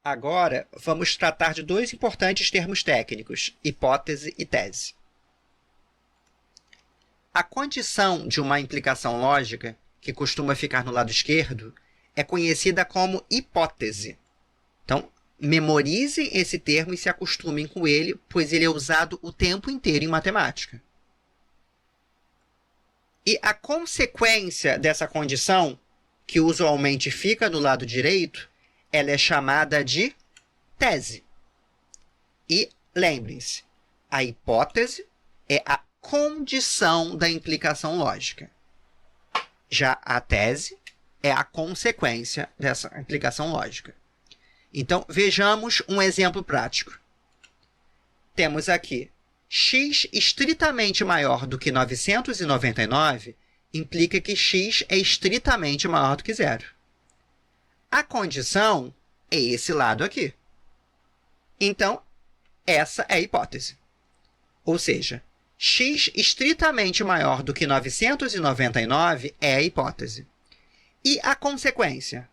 Agora, vamos tratar de dois importantes termos técnicos, hipótese e tese. A condição de uma implicação lógica, que costuma ficar no lado esquerdo, é conhecida como hipótese. Então, memorize esse termo e se acostumem com ele, pois ele é usado o tempo inteiro em matemática. E a consequência dessa condição, que usualmente fica no lado direito, ela é chamada de tese. E lembrem-se, a hipótese é a condição da implicação lógica. Já a tese é a consequência dessa implicação lógica. Então, vejamos um exemplo prático. Temos aqui x estritamente maior do que 999 implica que x é estritamente maior do que zero. A condição é esse lado aqui. Então, essa é a hipótese. Ou seja, x estritamente maior do que 999 é a hipótese. E a consequência?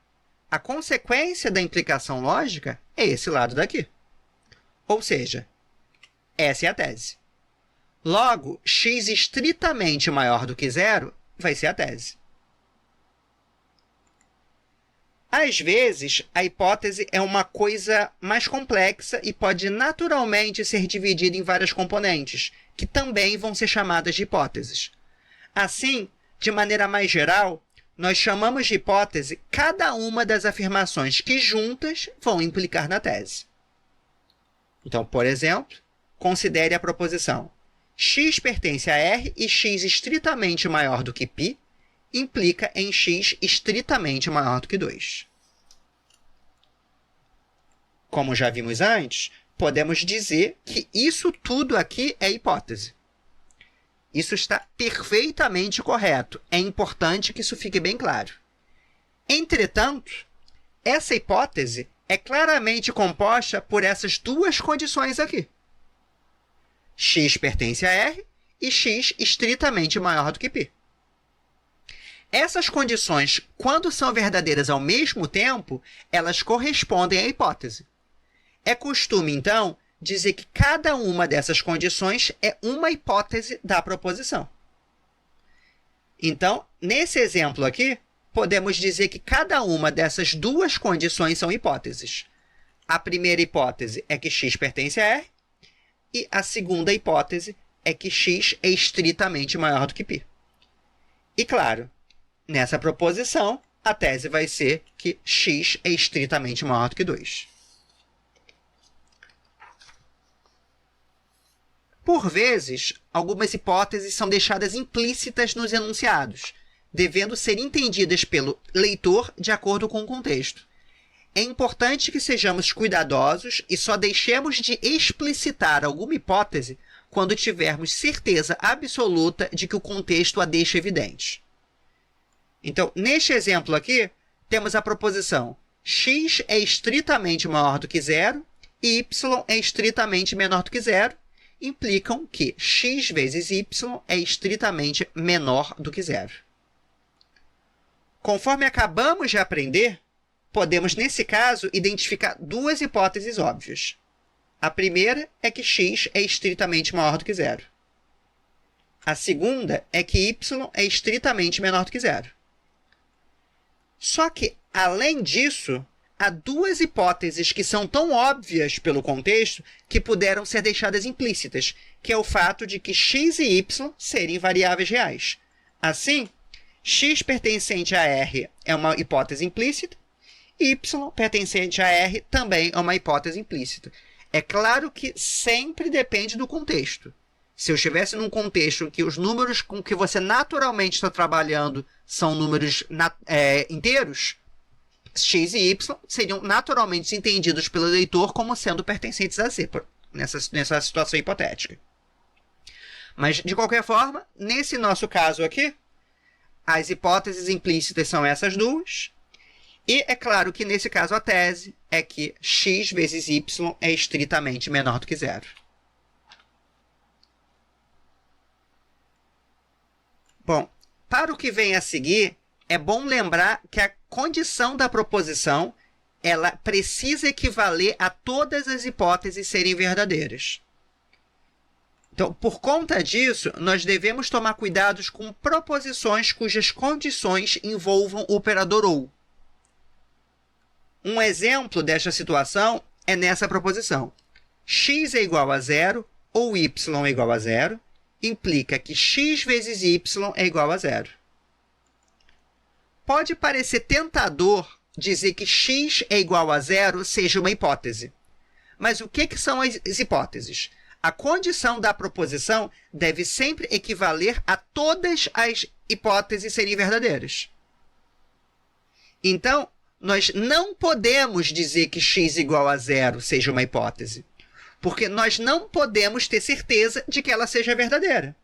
A consequência da implicação lógica é esse lado daqui. Ou seja, essa é a tese. Logo, x estritamente maior do que zero vai ser a tese. Às vezes, a hipótese é uma coisa mais complexa e pode naturalmente ser dividida em várias componentes, que também vão ser chamadas de hipóteses. Assim, de maneira mais geral, nós chamamos de hipótese cada uma das afirmações que juntas vão implicar na tese. Então, por exemplo, considere a proposição x pertence a R e x estritamente maior do que π implica em x estritamente maior do que 2. Como já vimos antes, podemos dizer que isso tudo aqui é hipótese. Isso está perfeitamente correto. É importante que isso fique bem claro. Entretanto, essa hipótese é claramente composta por essas duas condições aqui. X pertence a R e x estritamente maior do que π. Essas condições, quando são verdadeiras ao mesmo tempo, elas correspondem à hipótese. É costume, então, dizer que cada uma dessas condições é uma hipótese da proposição. Então, nesse exemplo aqui, podemos dizer que cada uma dessas duas condições são hipóteses. A primeira hipótese é que x pertence a R, e a segunda hipótese é que x é estritamente maior do que π. E, claro, nessa proposição, a tese vai ser que x é estritamente maior do que 2. Por vezes, algumas hipóteses são deixadas implícitas nos enunciados, devendo ser entendidas pelo leitor de acordo com o contexto. É importante que sejamos cuidadosos e só deixemos de explicitar alguma hipótese quando tivermos certeza absoluta de que o contexto a deixa evidente. Então, neste exemplo aqui, temos a proposição x é estritamente maior do que zero e y é estritamente menor do que zero, implicam que x vezes y é estritamente menor do que zero. Conforme acabamos de aprender, podemos, nesse caso, identificar duas hipóteses óbvias. A primeira é que x é estritamente maior do que zero. A segunda é que y é estritamente menor do que zero. Só que, além disso, há duas hipóteses que são tão óbvias pelo contexto que puderam ser deixadas implícitas, que é o fato de que x e y serem variáveis reais. Assim, x pertencente a R é uma hipótese implícita, y pertencente a R também é uma hipótese implícita. É claro que sempre depende do contexto. Se eu estivesse num contexto em que os números com que você naturalmente está trabalhando são números inteiros, x e y seriam naturalmente entendidos pelo leitor como sendo pertencentes a Z, nessa situação hipotética. Mas, de qualquer forma, nesse nosso caso aqui, as hipóteses implícitas são essas duas. E é claro que, nesse caso, a tese é que x vezes y é estritamente menor do que zero. Bom, para o que vem a seguir, é bom lembrar que a condição da proposição ela precisa equivaler a todas as hipóteses serem verdadeiras. Então, por conta disso, nós devemos tomar cuidados com proposições cujas condições envolvam o operador OU. Um exemplo desta situação é nessa proposição. X é igual a zero ou y é igual a zero, implica que x vezes y é igual a zero. Pode parecer tentador dizer que x é igual a zero seja uma hipótese. Mas o que são as hipóteses? A condição da proposição deve sempre equivaler a todas as hipóteses serem verdadeiras. Então, nós não podemos dizer que x igual a zero seja uma hipótese, porque nós não podemos ter certeza de que ela seja verdadeira.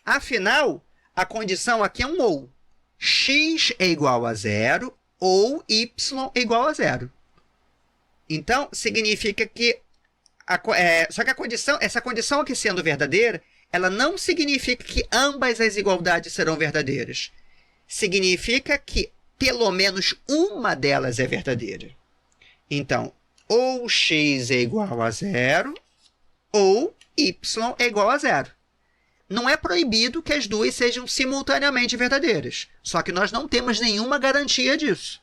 Afinal, a condição aqui é um ou. X é igual a zero ou y é igual a zero. Então, significa que só que essa condição aqui sendo verdadeira, ela não significa que ambas as igualdades serão verdadeiras. Significa que pelo menos uma delas é verdadeira. Então, ou x é igual a zero, ou y é igual a zero. Não é proibido que as duas sejam simultaneamente verdadeiras, só que nós não temos nenhuma garantia disso.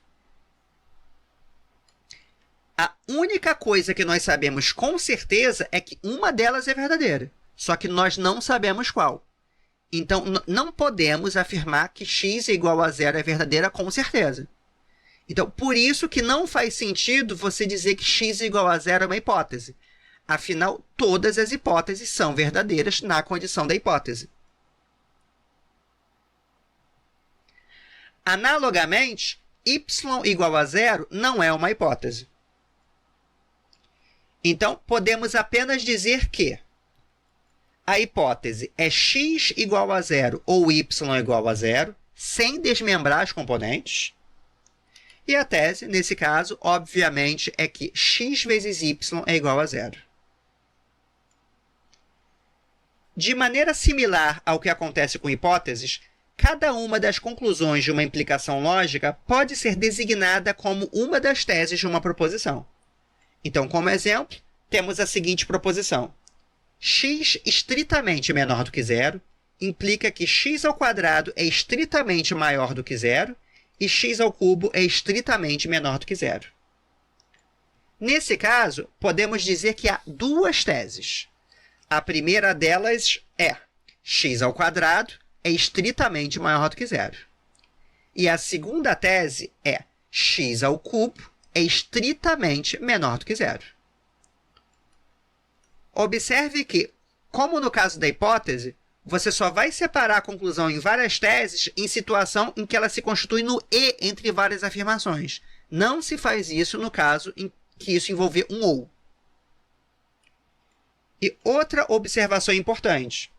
A única coisa que nós sabemos com certeza é que uma delas é verdadeira, só que nós não sabemos qual. Então, não podemos afirmar que x é igual a zero é verdadeira com certeza. Então, por isso que não faz sentido você dizer que x é igual a zero é uma hipótese. Afinal, todas as hipóteses são verdadeiras na condição da hipótese. Analogamente, y igual a zero não é uma hipótese. Então, podemos apenas dizer que a hipótese é x igual a zero ou y igual a zero, sem desmembrar as componentes. E a tese, nesse caso, obviamente, é que x vezes y é igual a zero. De maneira similar ao que acontece com hipóteses, cada uma das conclusões de uma implicação lógica pode ser designada como uma das teses de uma proposição. Então, como exemplo, temos a seguinte proposição. X estritamente menor do que zero implica que x ao quadrado é estritamente maior do que zero e x ao cubo é estritamente menor do que zero. Nesse caso, podemos dizer que há duas teses. A primeira delas é x ao quadrado é estritamente maior do que zero. E a segunda tese é x ao cubo é estritamente menor do que zero. Observe que, como no caso da hipótese, você só vai separar a conclusão em várias teses em situação em que ela se constitui no e entre várias afirmações. Não se faz isso no caso em que isso envolver um ou. E outra observação importante.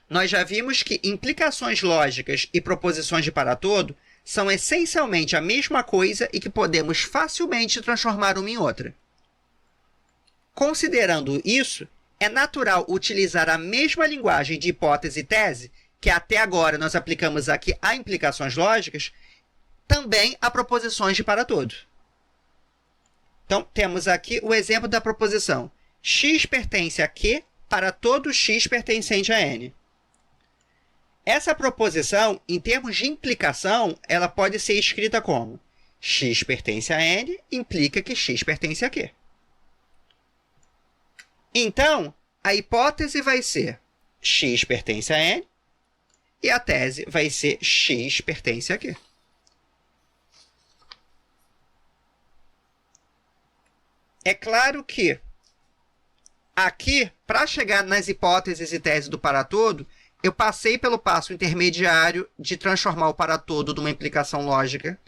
Nós já vimos que implicações lógicas e proposições de para todo são essencialmente a mesma coisa e que podemos facilmente transformar uma em outra. Considerando isso, é natural utilizar a mesma linguagem de hipótese e tese, que até agora nós aplicamos aqui a implicações lógicas, também a proposições de para todo. Então, temos aqui o exemplo da proposição x pertence a Q para todo x pertencente a N. Essa proposição, em termos de implicação, ela pode ser escrita como x pertence a N implica que x pertence a Q. Então, a hipótese vai ser x pertence a N e a tese vai ser x pertence a Q. É claro que aqui, para chegar nas hipóteses e teses do para todo, eu passei pelo passo intermediário de transformar o para todo numa implicação lógica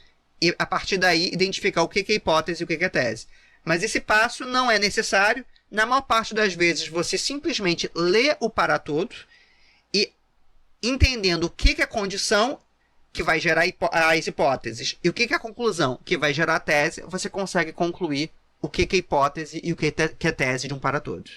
e, a partir daí, identificar o que é hipótese e o que é tese. Mas esse passo não é necessário. Na maior parte das vezes, você simplesmente lê o para todo e, entendendo o que é a condição que vai gerar as hipóteses e o que é a conclusão que vai gerar a tese, você consegue concluir o que é hipótese e o que é tese de um para todo.